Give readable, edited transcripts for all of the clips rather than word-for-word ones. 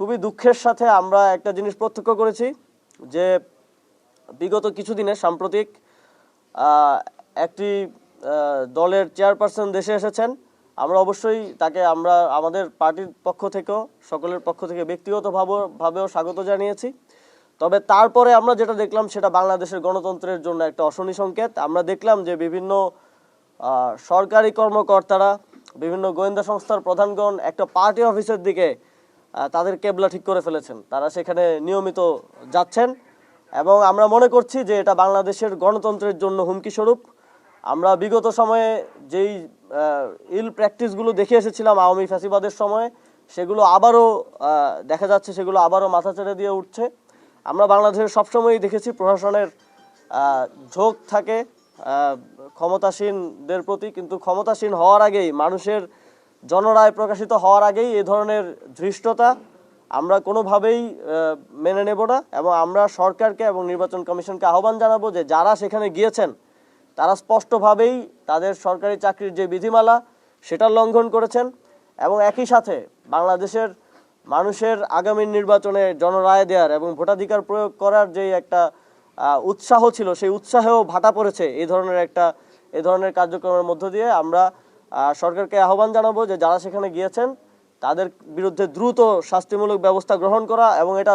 খুবই দুঃখের সাথে আমরা একটা জিনিস প্রত্যক্ষ করেছি যে বিগত কিছুদিনে সাম্প্রতিক একটি দলের চেয়ারপারসন দেশে এসেছেন। আমরা অবশ্যই তাকে আমাদের পার্টির পক্ষ থেকেও সকলের পক্ষ থেকে ব্যক্তিগতভাবেও স্বাগত জানিয়েছি। তবে তারপরে আমরা যেটা দেখলাম সেটা বাংলাদেশের গণতন্ত্রের জন্য একটা অশনি সংকেত। আমরা দেখলাম যে বিভিন্ন সরকারি কর্মকর্তারা, বিভিন্ন গোয়েন্দা সংস্থার প্রধানগণ একটা পার্টি অফিসের দিকে তাদের কেবলা ঠিক করে ফেলেছেন। তারা সেখানে নিয়মিত যাচ্ছেন এবং আমরা মনে করছি যে এটা বাংলাদেশের গণতন্ত্রের জন্য হুমকি স্বরূপ। আমরা বিগত সময়ে যেই ইল প্র্যাকটিসগুলো দেখে এসেছিলাম আওয়ামী ফ্যাসিবাদের সময়ে, সেগুলো আবারও দেখা যাচ্ছে, সেগুলো আবারও মাথা চেড়ে দিয়ে উঠছে। আমরা বাংলাদেশের সবসময়ই দেখেছি প্রশাসনের ঝোঁক থাকে ক্ষমতাসীনদের প্রতি, কিন্তু ক্ষমতাসীন হওয়ার আগেই, মানুষের জনরায় প্রকাশিত হওয়ার আগেই এই ধরনের ধৃষ্টতা আমরা কোনোভাবেই মেনে নেব না। এবং আমরা সরকারকে এবং নির্বাচন কমিশনকে আহ্বান জানাবো যে যারা সেখানে গিয়েছেন তারা স্পষ্টভাবেই তাদের সরকারি চাকরির যে বিধিমালা সেটা লঙ্ঘন করেছেন এবং একই সাথে বাংলাদেশের মানুষের আগামী নির্বাচনে জনরায় দেওয়ার এবং ভোটাধিকার প্রয়োগ করার যে একটা উৎসাহ ছিল, সেই উৎসাহেও ভাটা পড়েছে এই ধরনের কার্যক্রমের মধ্য দিয়ে। আমরা সরকারকে আহ্বান জানাবো যে যারা সেখানে গিয়েছেন তাদের বিরুদ্ধে দ্রুত শাস্তিমূলক ব্যবস্থা গ্রহণ করা এবং এটা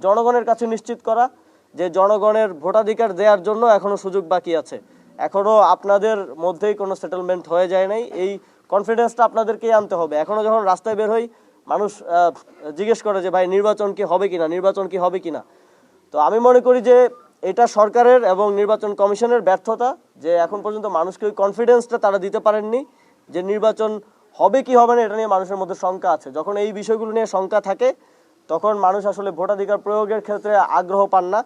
জনগণের কাছে নিশ্চিত করা যে জনগণের ভোটাধিকার দেওয়ার জন্য এখনো সুযোগ বাকি আছে, এখনো আপনাদের মধ্যেই কোনো সেটেলমেন্ট হয়ে যায় নাই। এই কনফিডেন্সটা আপনাদেরকেই আনতে হবে। এখনো যখন রাস্তায় বের হই মানুষ জিজ্ঞেস করে যে ভাই নির্বাচন কি হবে কিনা। তো আমি মনে করি যে এটা সরকারের এবং নির্বাচন কমিশনের ব্যর্থতা যে এখন পর্যন্ত মানুষকে ওই কনফিডেন্সটা তারা দিতে পারেননি যে নির্বাচন হবে কি হবে না এটা নিয়ে মানুষের মধ্যে শঙ্কা আছে। যখন এই বিষয়গুলো নিয়ে শঙ্কা থাকে তখন মানুষ আসলে ভোটাধিকার প্রয়োগের ক্ষেত্রে আগ্রহ পান না।